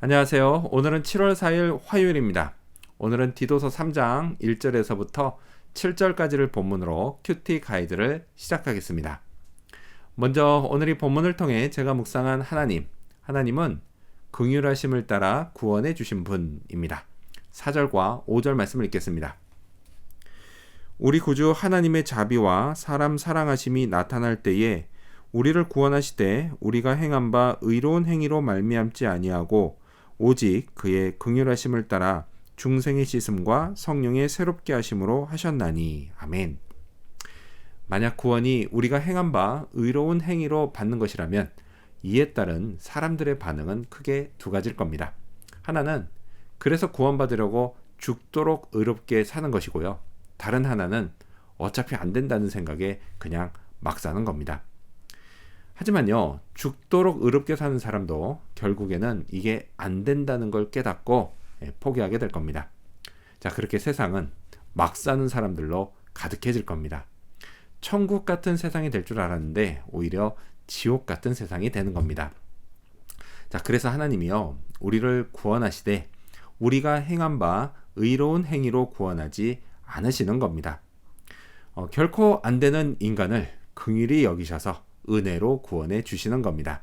안녕하세요. 오늘은 7월 4일 화요일입니다. 오늘은 디도서 3장 1절에서부터 7절까지를 본문으로 큐티 가이드를 시작하겠습니다. 먼저 오늘 이 본문을 통해 제가 묵상한 하나님은 긍휼하심을 따라 구원해 주신 분입니다. 4절과 5절 말씀을 읽겠습니다. 우리 구주 하나님의 자비와 사람 사랑하심이 나타날 때에 우리를 구원하시되 우리가 행한 바 의로운 행위로 말미암지 아니하고 오직 그의 긍휼하심을 따라 중생의 씻음과 성령의 새롭게 하심으로 하셨나니. 아멘. 만약 구원이 우리가 행한 바 의로운 행위로 받는 것이라면 이에 따른 사람들의 반응은 크게 두 가지일 겁니다. 하나는 그래서 구원받으려고 죽도록 의롭게 사는 것이고요. 다른 하나는 어차피 안 된다는 생각에 그냥 막 사는 겁니다. 하지만요, 죽도록 의롭게 사는 사람도 결국에는 이게 안 된다는 걸 깨닫고 포기하게 될 겁니다. 자, 그렇게 세상은 막 사는 사람들로 가득해질 겁니다. 천국 같은 세상이 될 줄 알았는데 오히려 지옥 같은 세상이 되는 겁니다. 자, 그래서 하나님이요, 우리를 구원하시되 우리가 행한 바 의로운 행위로 구원하지 않으시는 겁니다. 결코 안 되는 인간을 긍휼히 여기셔서 은혜로 구원해 주시는 겁니다.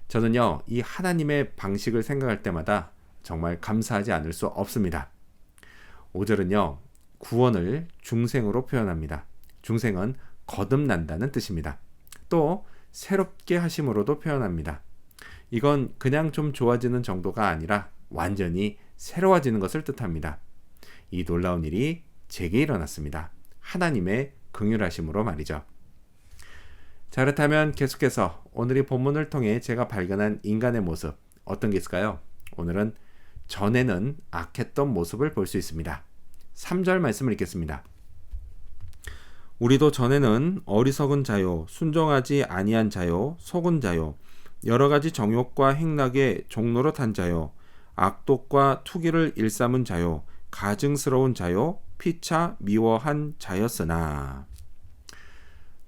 저는요, 이 하나님의 방식을 생각할 때마다 정말 감사하지 않을 수 없습니다. 5절은요, 구원을 중생으로 표현합니다. 중생은 거듭난다는 뜻입니다. 또 새롭게 하심으로도 표현합니다. 이건 그냥 좀 좋아지는 정도가 아니라 완전히 새로워지는 것을 뜻합니다. 이 놀라운 일이 제게 일어났습니다. 하나님의 긍휼하심으로 말이죠. 자, 그렇다면 계속해서 오늘 이 본문을 통해 제가 발견한 인간의 모습, 어떤 게 있을까요? 오늘은 전에는 악했던 모습을 볼 수 있습니다. 3절 말씀을 읽겠습니다. 우리도 전에는 어리석은 자요, 순종하지 아니한 자요, 속은 자요, 여러 가지 정욕과 행락의 종로로 탄 자요, 악독과 투기를 일삼은 자요, 가증스러운 자요, 피차 미워한 자였으나.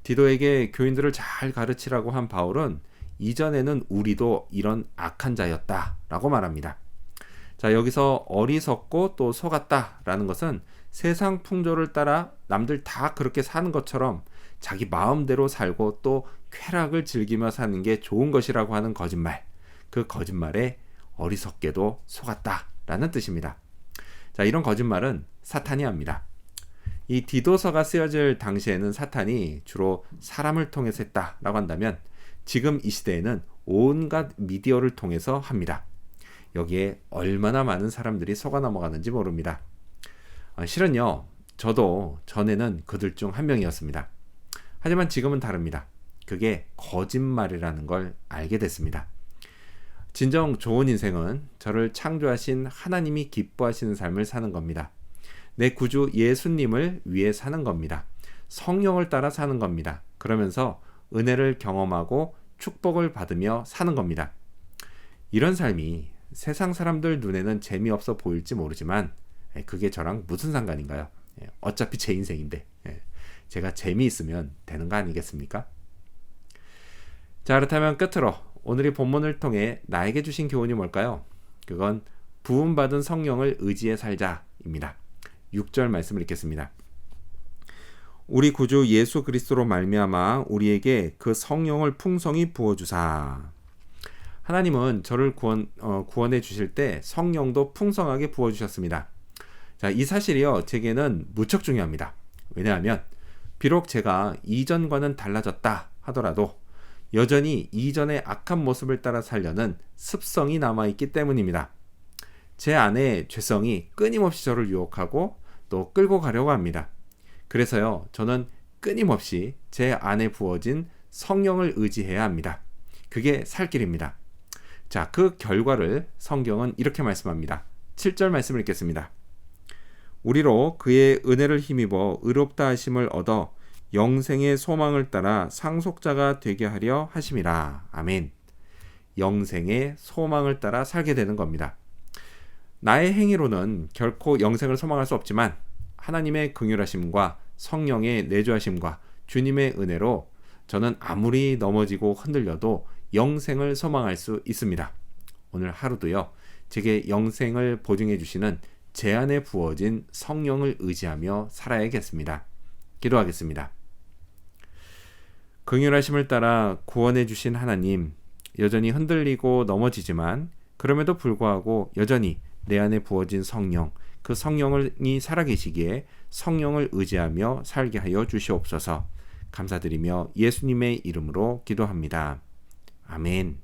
디도에게 교인들을 잘 가르치라고 한 바울은 이전에는 우리도 이런 악한 자였다라고 말합니다. 자, 여기서 어리석고 또 속았다라는 것은 세상 풍조를 따라 남들 다 그렇게 사는 것처럼 자기 마음대로 살고 또 쾌락을 즐기며 사는 게 좋은 것이라고 하는 거짓말, 그 거짓말에 어리석게도 속았다라는 뜻입니다. 자, 이런 거짓말은 사탄이 합니다. 이 디도서가 쓰여질 당시에는 사탄이 주로 사람을 통해서 했다라고 한다면 지금 이 시대에는 온갖 미디어를 통해서 합니다. 여기에 얼마나 많은 사람들이 속아 넘어가는지 모릅니다. 실은요, 저도 전에는 그들 중 한 명이었습니다. 하지만 지금은 다릅니다. 그게 거짓말이라는 걸 알게 됐습니다. 진정 좋은 인생은 저를 창조하신 하나님이 기뻐하시는 삶을 사는 겁니다. 내 구주 예수님을 위해 사는 겁니다. 성령을 따라 사는 겁니다. 그러면서 은혜를 경험하고 축복을 받으며 사는 겁니다. 이런 삶이 세상 사람들 눈에는 재미없어 보일지 모르지만 그게 저랑 무슨 상관인가요? 어차피 제 인생인데 제가 재미있으면 되는 거 아니겠습니까? 자, 그렇다면 끝으로 오늘 이 본문을 통해 나에게 주신 교훈이 뭘까요? 그건 부음받은 성령을 의지해 살자입니다. 6절 말씀을 읽겠습니다. 우리 구주 예수 그리스도로 말미암아 우리에게 그 성령을 풍성히 부어주사. 하나님은 저를 구원해 주실 때 성령도 풍성하게 부어주셨습니다. 자, 이 사실이요, 제게는 무척 중요합니다. 왜냐하면 비록 제가 이전과는 달라졌다 하더라도 여전히 이전의 악한 모습을 따라 살려는 습성이 남아있기 때문입니다. 제 안에 죄성이 끊임없이 저를 유혹하고 또 끌고 가려고 합니다. 그래서요, 저는 끊임없이 제 안에 부어진 성령을 의지해야 합니다. 그게 살 길입니다. 자, 그 결과를 성경은 이렇게 말씀합니다. 7절 말씀을 읽겠습니다. 우리로 그의 은혜를 힘입어 의롭다 하심을 얻어 영생의 소망을 따라 상속자가 되게 하려 하심이라. 아멘. 영생의 소망을 따라 살게 되는 겁니다. 나의 행위로는 결코 영생을 소망할 수 없지만 하나님의 긍휼하심과 성령의 내주하심과 주님의 은혜로 저는 아무리 넘어지고 흔들려도 영생을 소망할 수 있습니다. 오늘 하루도요, 제게 영생을 보증해 주시는 제 안에 부어진 성령을 의지하며 살아야겠습니다. 기도하겠습니다. 긍휼하심을 따라 구원해 주신 하나님, 여전히 흔들리고 넘어지지만 그럼에도 불구하고 여전히 내 안에 부어진 성령, 그 성령이 살아계시기에 성령을 의지하며 살게 하여 주시옵소서. 감사드리며 예수님의 이름으로 기도합니다. 아멘.